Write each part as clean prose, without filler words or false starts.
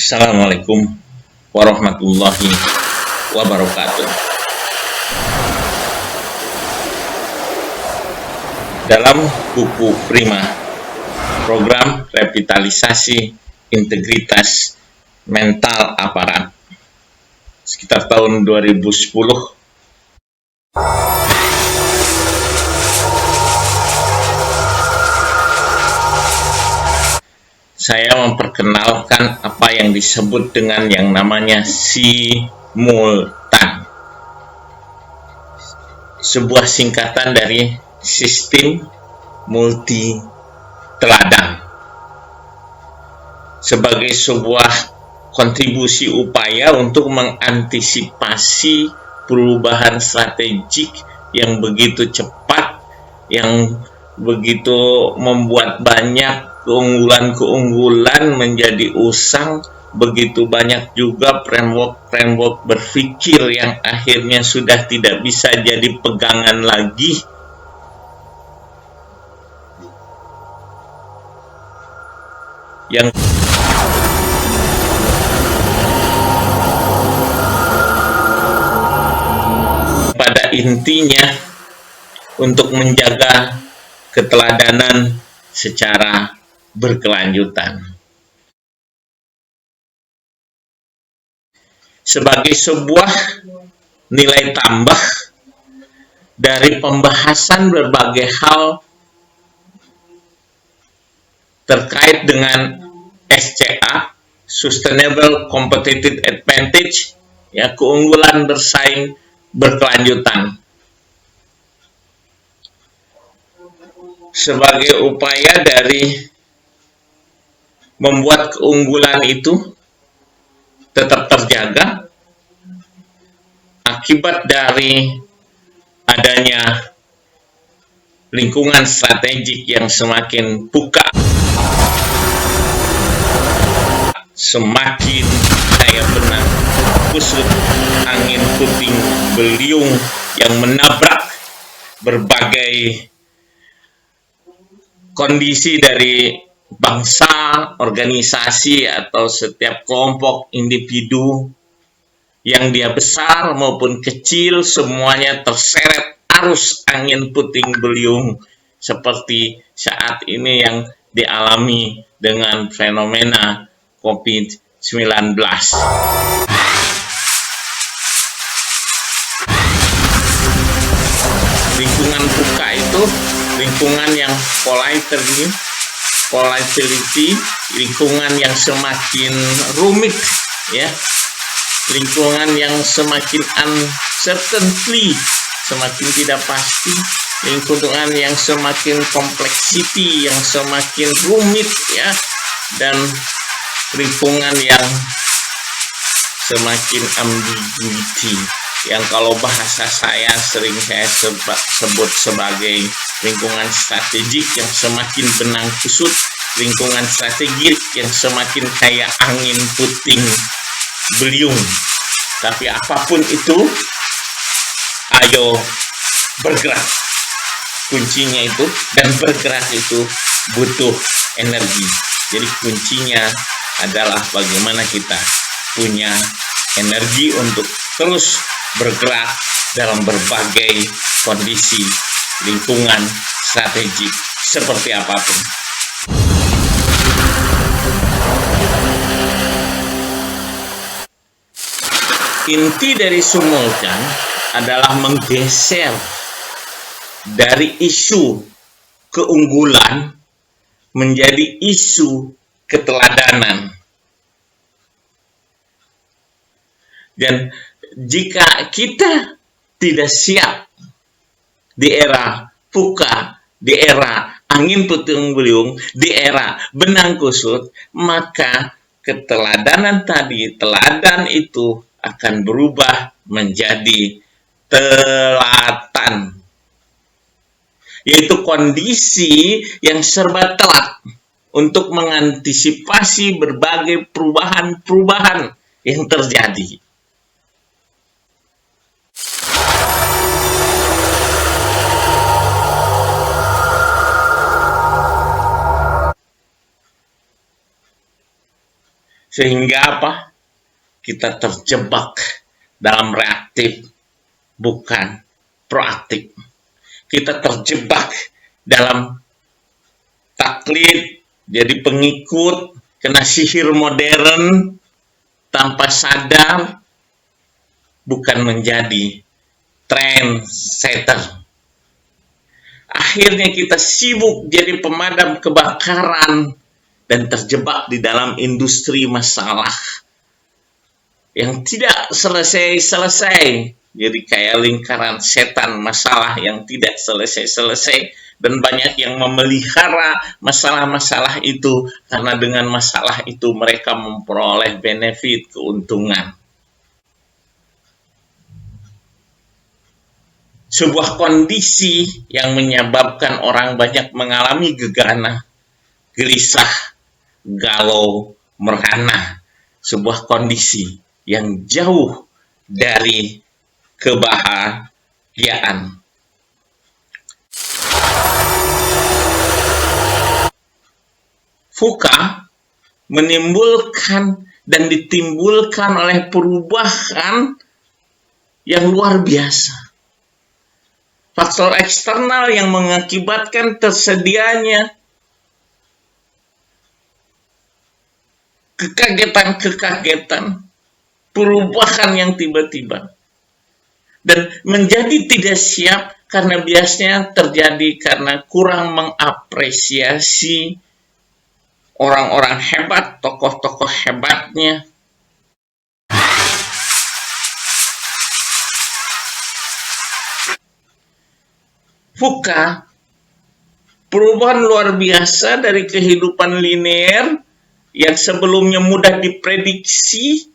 Assalamualaikum warahmatullahi wabarakatuh. Dalam buku Prima, program revitalisasi integritas mental aparat sekitar tahun 2010, saya memperkenalkan apa yang disebut dengan yang namanya simultan, sebuah singkatan dari sistem multi teladan, sebagai sebuah kontribusi upaya untuk mengantisipasi perubahan strategik yang begitu cepat, yang begitu membuat banyak keunggulan-keunggulan menjadi usang, begitu banyak juga framework berpikir yang akhirnya sudah tidak bisa jadi pegangan lagi. Yang pada intinya untuk menjaga keteladanan secara berkelanjutan. Sebagai sebuah nilai tambah dari pembahasan berbagai hal terkait dengan SCA, Sustainable Competitive Advantage, ya, keunggulan bersaing berkelanjutan. Sebagai upaya dari membuat keunggulan itu tetap terjaga akibat dari adanya lingkungan strategik yang semakin buka, semakin daya benang kusut angin puting beliung yang menabrak berbagai kondisi dari bangsa, organisasi, atau setiap kelompok individu yang dia besar maupun kecil, semuanya terseret arus angin puting beliung seperti saat ini yang dialami dengan fenomena COVID-19. Lingkungan buka itu lingkungan yang volatility, lingkungan yang semakin rumit, ya, lingkungan yang semakin uncertainty, semakin tidak pasti, lingkungan yang semakin complexity, yang semakin rumit, ya, dan lingkungan yang semakin ambiguity, yang kalau bahasa saya sering saya sebut sebagai lingkungan strategik yang semakin benang kusut, lingkungan strategik yang semakin kayak angin puting beliung. Tapi apapun itu, ayo bergerak. Kuncinya itu, dan bergerak itu butuh energi. Jadi kuncinya adalah bagaimana kita punya energi untuk terus bergerak dalam berbagai kondisi lingkungan strategik seperti apapun. Inti dari simultan adalah menggeser dari isu keunggulan menjadi isu keteladanan. Dan jika kita tidak siap di era VUCA, di era angin puting beliung, di era benang kusut, maka keteladanan tadi, teladan itu akan berubah menjadi telatan, yaitu kondisi yang serba telat untuk mengantisipasi berbagai perubahan-perubahan yang terjadi. Sehingga apa? Kita terjebak dalam reaktif, bukan proaktif. Kita terjebak dalam taklid, jadi pengikut, kena sihir modern, tanpa sadar, bukan menjadi trendsetter. Akhirnya kita sibuk jadi pemadam kebakaran dan terjebak di dalam industri masalah yang tidak selesai-selesai. Jadi kayak lingkaran setan masalah yang tidak selesai-selesai, dan banyak yang memelihara masalah-masalah itu karena dengan masalah itu mereka memperoleh benefit, keuntungan. Sebuah kondisi yang menyebabkan orang banyak mengalami gegana, gelisah, galau, merana. Sebuah kondisi yang jauh dari kebahagiaan. VUCA menimbulkan dan ditimbulkan oleh perubahan yang luar biasa. Faktor eksternal yang mengakibatkan tersedianya kekagetan-kekagetan, perubahan yang tiba-tiba, dan menjadi tidak siap karena biasanya terjadi karena kurang mengapresiasi orang-orang hebat, tokoh-tokoh hebatnya. VUCA, perubahan luar biasa dari kehidupan linear yang sebelumnya mudah diprediksi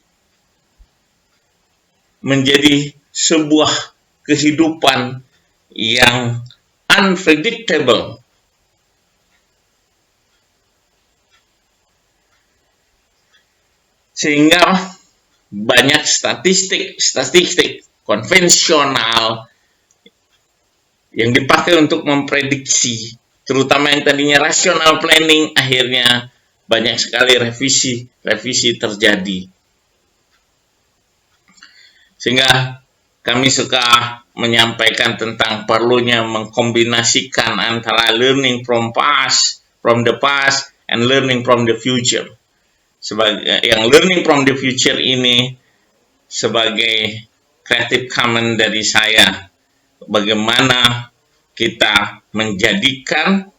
menjadi sebuah kehidupan yang unpredictable. Sehingga banyak statistik konvensional yang dipakai untuk memprediksi, terutama yang tadinya rational planning, akhirnya banyak sekali revisi terjadi. Sehingga kami suka menyampaikan tentang perlunya mengkombinasikan antara learning from the past, and learning from the future. Yang learning from the future ini sebagai creative common dari saya, bagaimana kita menjadikan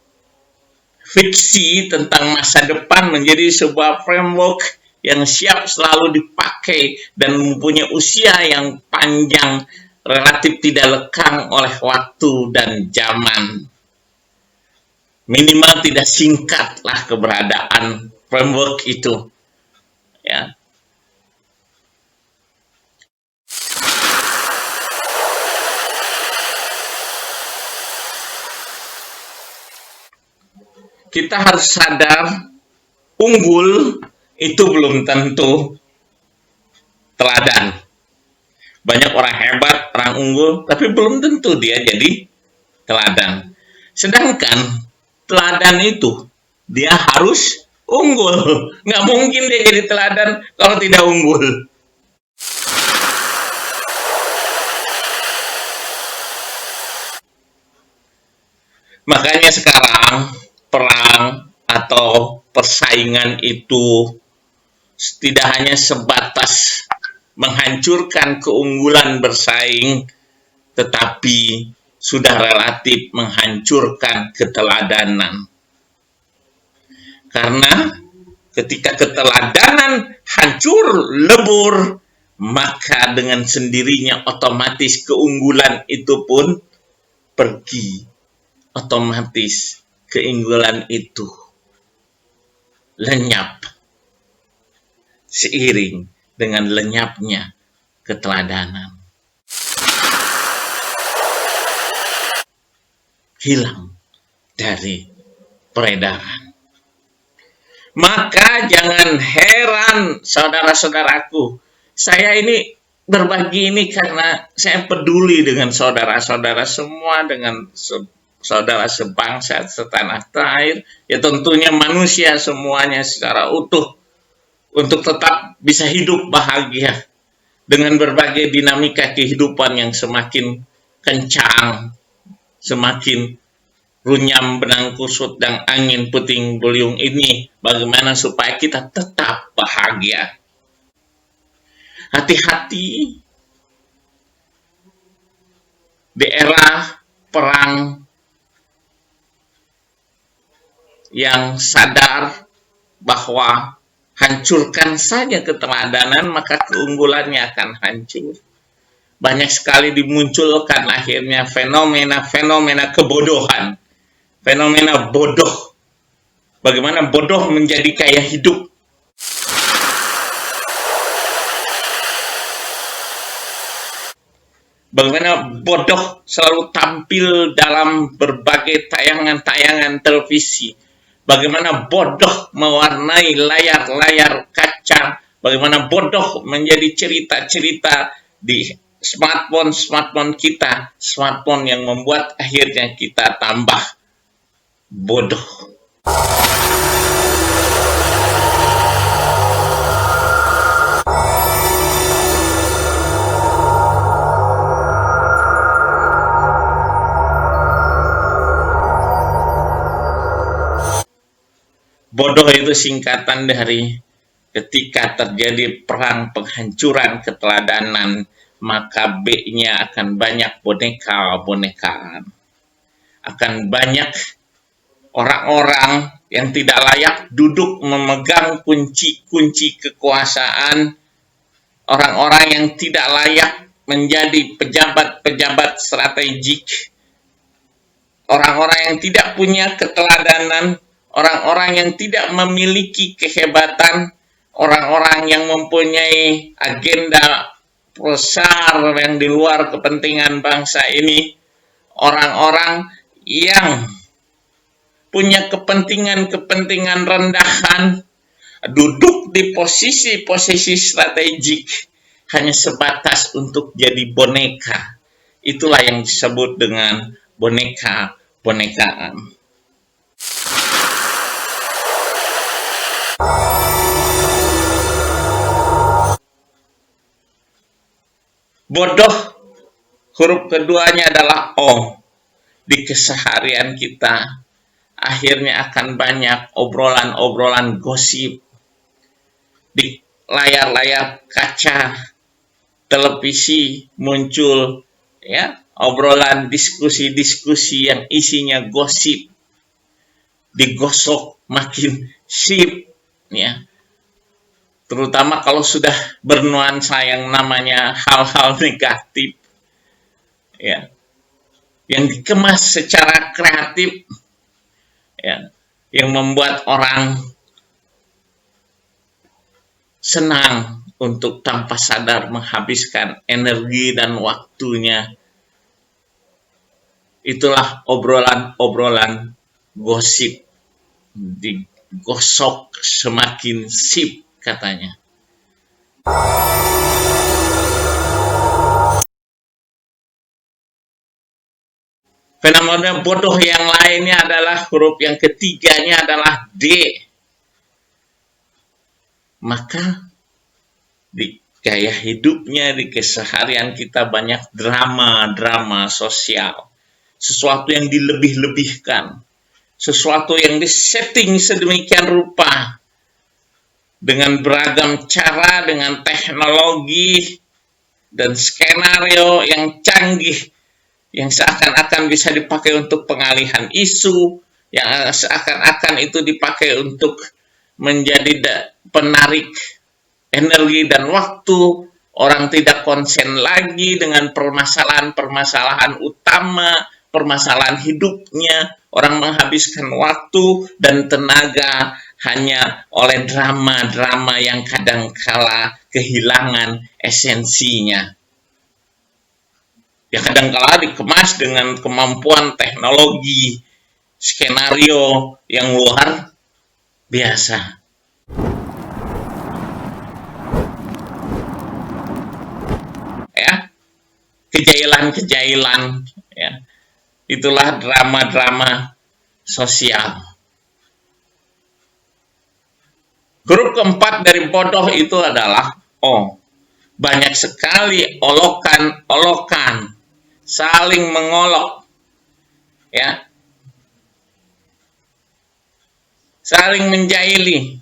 fiksi tentang masa depan menjadi sebuah framework yang siap selalu dipakai dan mempunyai usia yang panjang, relatif tidak lekang oleh waktu dan zaman. Minimal tidak singkatlah keberadaan framework itu. Ya. Kita harus sadar, unggul itu belum tentu teladan. Banyak orang hebat, orang unggul, tapi belum tentu dia jadi teladan. Sedangkan teladan itu, dia harus unggul. Nggak mungkin dia jadi teladan kalau tidak unggul. Makanya sekarang perang atau persaingan itu tidak hanya sebatas menghancurkan keunggulan bersaing, tetapi sudah relatif menghancurkan keteladanan. Karena ketika keteladanan hancur lebur, maka dengan sendirinya otomatis keunggulan itu pun pergi. Otomatis keunggulan itu lenyap seiring dengan lenyapnya keteladanan. Hilang dari peredaran. Maka jangan heran saudara-saudaraku, saya ini berbagi ini karena saya peduli dengan saudara-saudara semua, dengan saudara sebangsa, setanah air, ya tentunya manusia semuanya secara utuh, untuk tetap bisa hidup bahagia dengan berbagai dinamika kehidupan yang semakin kencang, semakin runyam benang kusut dan angin puting beliung ini, bagaimana supaya kita tetap bahagia. Hati-hati di era perang yang sadar bahwa hancurkan saja keteladanan maka keunggulannya akan hancur. Banyak sekali dimunculkan akhirnya fenomena-fenomena kebodohan, fenomena bodoh. Bagaimana bodoh menjadi gaya hidup. Bagaimana bodoh selalu tampil dalam berbagai tayangan-tayangan televisi. Bagaimana bodoh mewarnai layar-layar kaca. Bagaimana bodoh menjadi cerita-cerita di smartphone kita. Smartphone yang membuat akhirnya kita tambah bodoh. Bodoh itu singkatan dari ketika terjadi perang penghancuran keteladanan, maka B-nya akan banyak boneka-bonekaan. Akan banyak orang-orang yang tidak layak duduk memegang kunci-kunci kekuasaan, orang-orang yang tidak layak menjadi pejabat-pejabat strategik, orang-orang yang tidak punya keteladanan, orang-orang yang tidak memiliki kehebatan, orang-orang yang mempunyai agenda besar yang di luar kepentingan bangsa ini, orang-orang yang punya kepentingan-kepentingan rendahan, duduk di posisi-posisi strategik hanya sebatas untuk jadi boneka. Itulah yang disebut dengan boneka-bonekaan. Bodoh, huruf keduanya adalah O. Di keseharian kita, akhirnya akan banyak obrolan-obrolan gosip. Di layar-layar kaca televisi muncul ya obrolan diskusi-diskusi yang isinya gosip. Digosok makin sip ya. Terutama kalau sudah bernuansa yang namanya hal-hal negatif, ya, yang dikemas secara kreatif, ya, yang membuat orang senang untuk tanpa sadar menghabiskan energi dan waktunya. Itulah obrolan-obrolan gosip, digosok semakin sip katanya. Fenomena bodoh yang lainnya adalah huruf yang ketiganya adalah D. Maka di gaya hidupnya, di keseharian kita banyak drama-drama sosial. Sesuatu yang dilebih-lebihkan. Sesuatu yang disetting sedemikian rupa. Dengan beragam cara, dengan teknologi, dan skenario yang canggih, yang seakan-akan bisa dipakai untuk pengalihan isu, yang seakan-akan itu dipakai untuk menjadi penarik energi dan waktu. Orang tidak konsen lagi dengan permasalahan-permasalahan utama, permasalahan hidupnya. Orang menghabiskan waktu dan tenaga hanya oleh drama-drama yang kadangkala kehilangan esensinya. Ya kadangkala dikemas dengan kemampuan teknologi, skenario yang luar biasa. Ya, kejailan-kejailan, ya. Itulah drama-drama sosial. Huruf keempat dari bodoh itu adalah O. Banyak sekali olokan-olokan, saling mengolok, ya, saling menjahili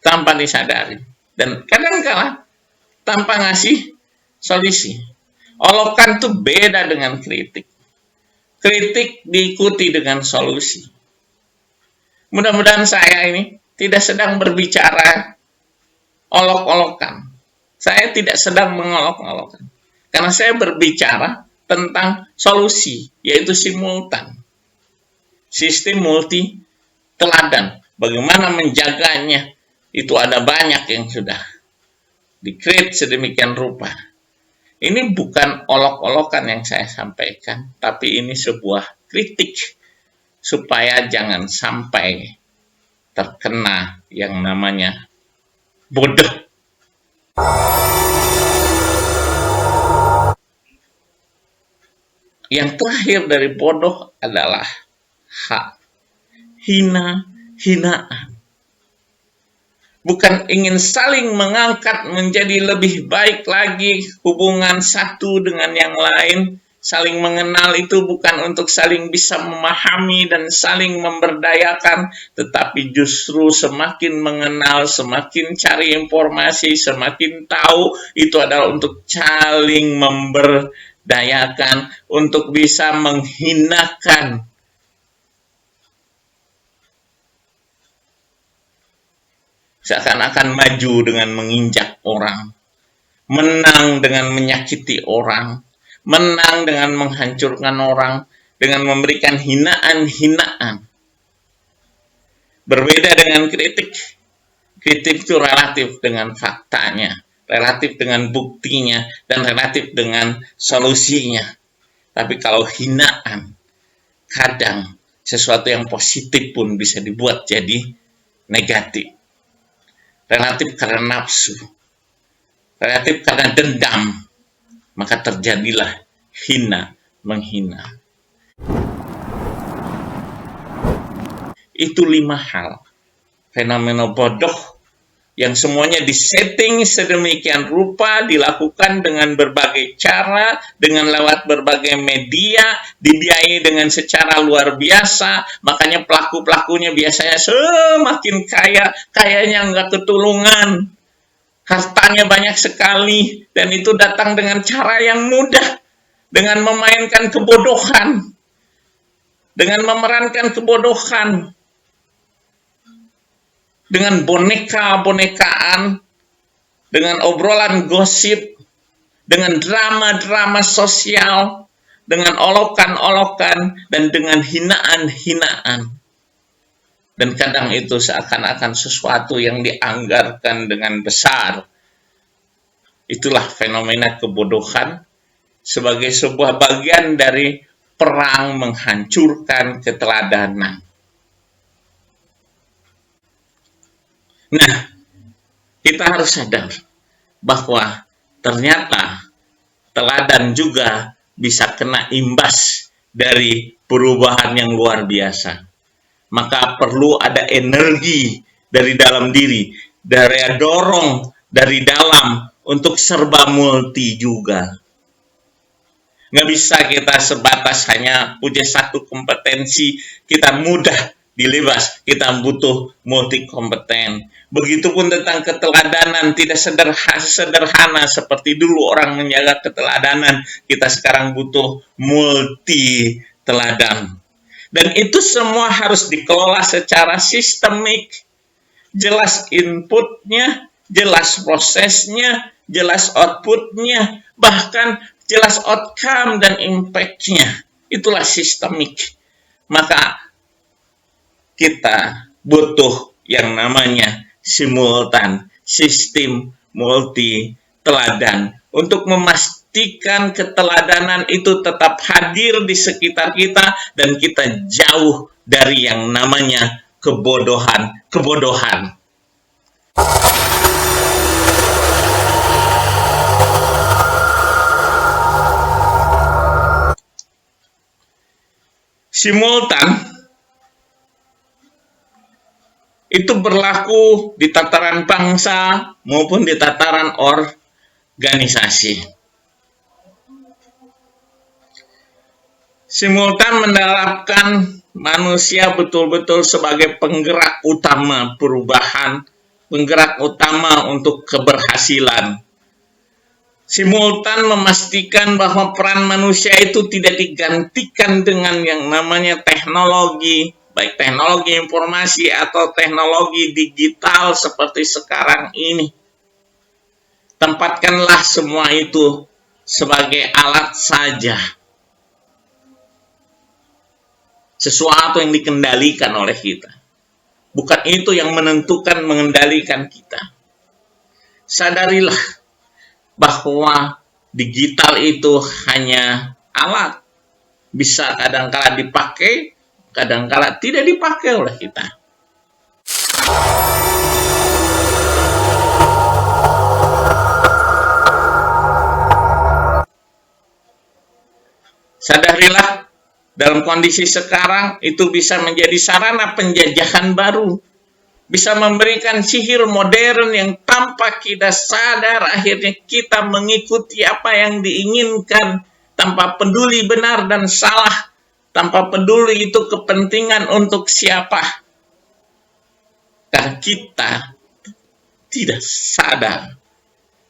tanpa disadari, dan kadang-kala tanpa ngasih solusi. Olokan itu beda dengan kritik. Kritik diikuti dengan solusi. Mudah-mudahan saya ini tidak sedang berbicara olok-olokan. Saya tidak sedang mengolok-olokkan. Karena saya berbicara tentang solusi, yaitu simultan. Sistem multi teladan. Bagaimana menjaganya, itu ada banyak yang sudah di-create sedemikian rupa. Ini bukan olok-olokan yang saya sampaikan, tapi ini sebuah kritik supaya jangan sampai terkena yang namanya bodoh. Yang terakhir dari bodoh adalah H. Hina-hinaan. Bukan ingin saling mengangkat menjadi lebih baik lagi hubungan satu dengan yang lain. Saling mengenal itu bukan untuk saling bisa memahami dan saling memberdayakan, tetapi justru semakin mengenal, semakin cari informasi, semakin tahu, itu adalah untuk saling memberdayakan, untuk bisa menghinakan. Seakan-akan maju dengan menginjak orang, menang dengan menyakiti orang, menang dengan menghancurkan orang, dengan memberikan hinaan-hinaan. Berbeda dengan kritik. Kritik itu relatif dengan faktanya, relatif dengan buktinya, dan relatif dengan solusinya. Tapi kalau hinaan, kadang sesuatu yang positif pun bisa dibuat jadi negatif. Relatif karena nafsu, relatif karena dendam, maka terjadilah hina menghina. Itu 5 hal fenomena bodoh yang semuanya disetting sedemikian rupa, dilakukan dengan berbagai cara, dengan lewat berbagai media, dibiayai dengan secara luar biasa. Makanya pelaku-pelakunya biasanya semakin kaya, kayanya nggak ketulungan, hartanya banyak sekali, dan itu datang dengan cara yang mudah, dengan memainkan kebodohan, dengan memerankan kebodohan, dengan boneka-bonekaan, dengan obrolan gosip, dengan drama-drama sosial, dengan olokan-olokan, dan dengan hinaan-hinaan. Dan kadang itu seakan-akan sesuatu yang dianggarkan dengan besar. Itulah fenomena kebodohan sebagai sebuah bagian dari perang menghancurkan keteladanan. Nah, kita harus sadar bahwa ternyata teladan juga bisa kena imbas dari perubahan yang luar biasa. Maka perlu ada energi dari dalam diri, daya dorong dari dalam untuk serba multi juga. Nggak bisa kita sebatas hanya punya satu kompetensi, kita mudah dilibas, kita butuh multi kompeten. Begitupun tentang keteladanan, tidak sederhana seperti dulu orang menjaga keteladanan, kita sekarang butuh multi teladan. Dan itu semua harus dikelola secara sistemik, jelas inputnya, jelas prosesnya, jelas outputnya, bahkan jelas outcome dan impact-nya. Itulah sistemik. Maka kita butuh yang namanya simultan, sistem multi teladan, untuk memastikan keteladanan itu tetap hadir di sekitar kita dan kita jauh dari yang namanya kebodohan. Simultan Itu berlaku di tataran bangsa maupun di tataran organisasi. Simultan menerapkan manusia betul-betul sebagai penggerak utama perubahan, penggerak utama untuk keberhasilan. Simultan memastikan bahwa peran manusia itu tidak digantikan dengan yang namanya teknologi, baik teknologi informasi atau teknologi digital seperti sekarang ini. Tempatkanlah semua itu sebagai alat saja. Sesuatu yang dikendalikan oleh kita. Bukan itu yang menentukan, mengendalikan kita. Sadarilah bahwa digital itu hanya alat. Bisa kadang-kala dipakai, kadang-kala tidak dipakai oleh kita. Sadarilah, dalam kondisi sekarang itu bisa menjadi sarana penjajahan baru. Bisa memberikan sihir modern yang tanpa kita sadar akhirnya kita mengikuti apa yang diinginkan tanpa peduli benar dan salah, tanpa peduli itu kepentingan untuk siapa. Karena kita tidak sadar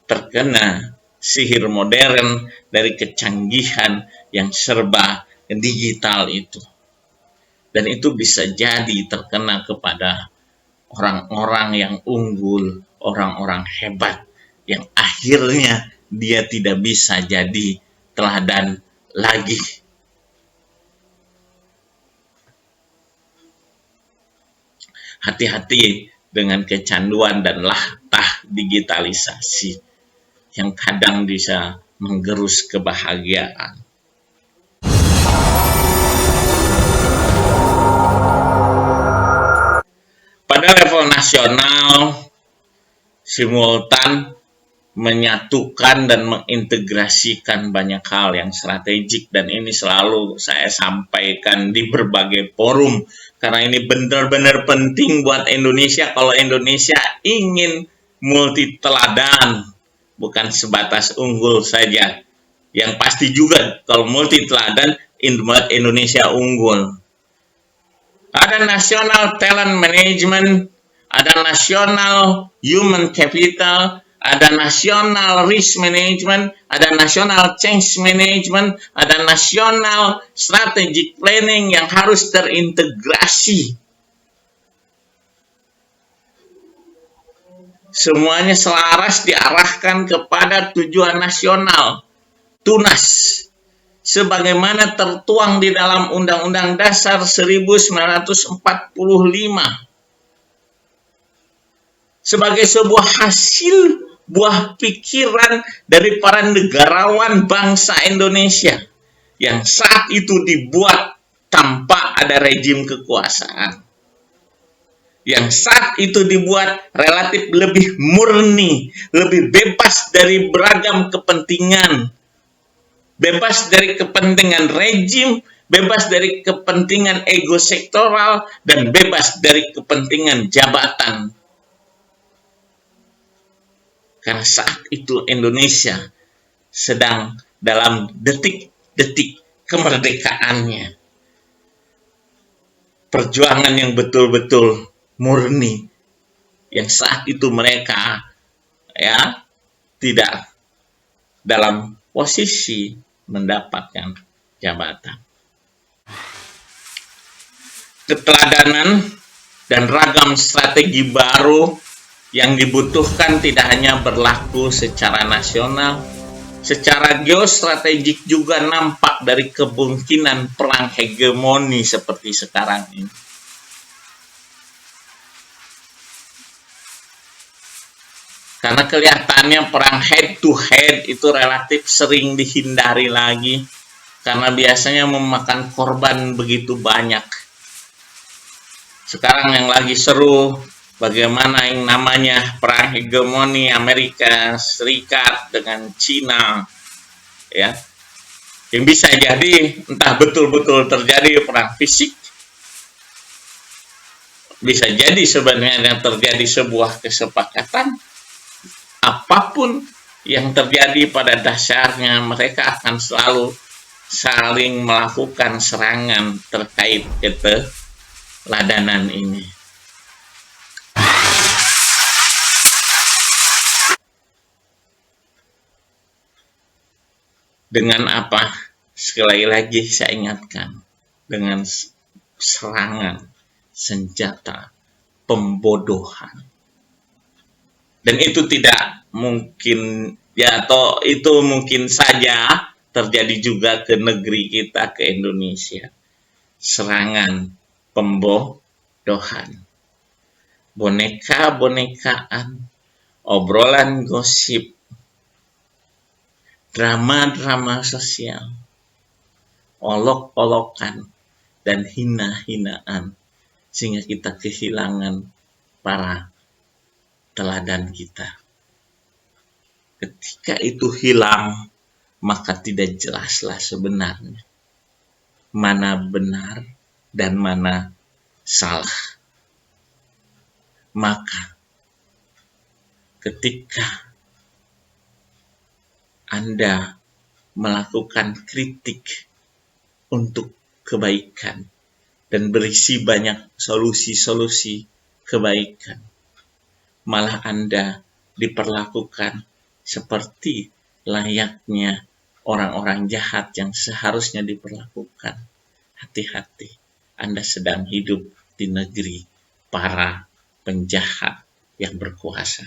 terkena sihir modern dari kecanggihan yang serba digital itu. Dan itu bisa jadi terkena kepada orang-orang yang unggul, orang-orang hebat, yang akhirnya dia tidak bisa jadi teladan lagi. Hati-hati dengan kecanduan dan latah digitalisasi yang kadang bisa menggerus kebahagiaan. Pada level nasional, simultan menyatukan dan mengintegrasikan banyak hal yang strategik, dan ini selalu saya sampaikan di berbagai forum karena ini benar-benar penting buat Indonesia. Kalau Indonesia ingin multi teladan, bukan sebatas unggul saja. Yang pasti juga kalau multi teladan, Indonesia unggul. Ada national talent management, ada national human capital, ada national risk management, ada national change management, ada national strategic planning yang harus terintegrasi. Semuanya selaras diarahkan kepada tujuan nasional, tunas, sebagaimana tertuang di dalam Undang-Undang Dasar 1945 sebagai sebuah hasil buah pikiran dari para negarawan bangsa Indonesia yang saat itu dibuat tanpa ada rejim kekuasaan, yang saat itu dibuat relatif lebih murni, lebih bebas dari beragam kepentingan, bebas dari kepentingan rejim, bebas dari kepentingan ego sektoral, dan bebas dari kepentingan jabatan. Karena saat itu Indonesia sedang dalam detik-detik kemerdekaannya. Perjuangan yang betul-betul murni, yang saat itu mereka tidak dalam posisi mendapatkan jabatan. Keteladanan dan ragam strategi baru yang dibutuhkan tidak hanya berlaku secara nasional, secara geostrategik juga nampak dari kemungkinan perang hegemoni seperti sekarang ini. Karena kelihatannya perang head to head itu relatif sering dihindari lagi, karena biasanya memakan korban begitu banyak. Sekarang yang lagi seru, bagaimana yang namanya perang hegemoni Amerika Serikat dengan Cina, ya, yang bisa jadi entah betul-betul terjadi perang fisik, Bisa jadi sebenarnya terjadi sebuah kesepakatan, apapun yang terjadi pada dasarnya mereka akan selalu saling melakukan serangan terkait keteladanan ini. Dengan apa? Sekali lagi saya ingatkan, dengan serangan senjata pembodohan. Dan itu tidak mungkin, ya, atau itu mungkin saja terjadi juga ke negeri kita, ke Indonesia. Serangan pembodohan, boneka-bonekaan, obrolan gosip, drama-drama sosial, olok-olokan, dan hina-hinaan, sehingga kita kehilangan para teladan kita. Ketika itu hilang, maka tidak jelaslah sebenarnya mana benar dan mana salah. Maka ketika Anda melakukan kritik untuk kebaikan dan berisi banyak solusi-solusi kebaikan, malah Anda diperlakukan seperti layaknya orang-orang jahat yang seharusnya diperlakukan. Hati-hati, Anda sedang hidup di negeri para penjahat yang berkuasa.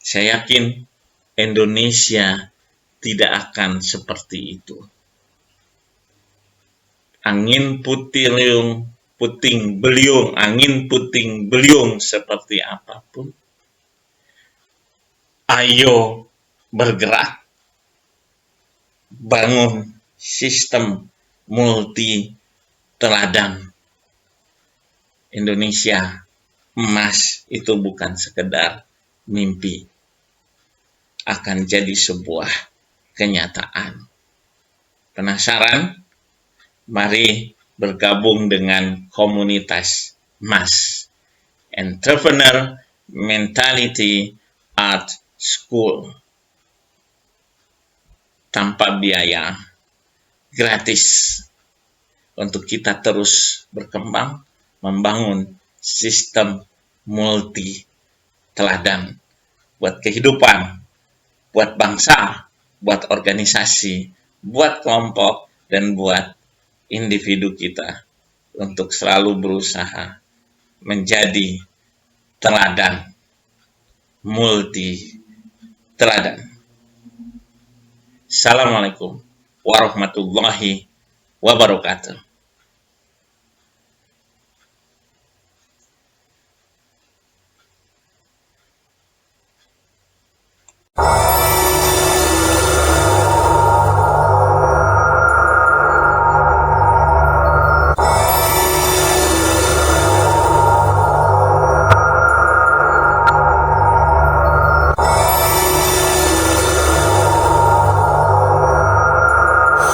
Saya yakin Indonesia tidak akan seperti itu. Angin puting beliung seperti apapun, ayo bergerak, bangun sistem multi teladan. Indonesia emas itu bukan sekedar mimpi, akan jadi sebuah kenyataan. Penasaran? Mari bergabung dengan komunitas MAS, Entrepreneur Mentality Art School. Tanpa biaya, gratis, untuk kita terus berkembang, membangun sistem multi teladan buat kehidupan, buat bangsa, buat organisasi, buat kelompok, dan buat individu kita, untuk selalu berusaha menjadi teladan, multi teladan. Assalamualaikum warahmatullahi wabarakatuh.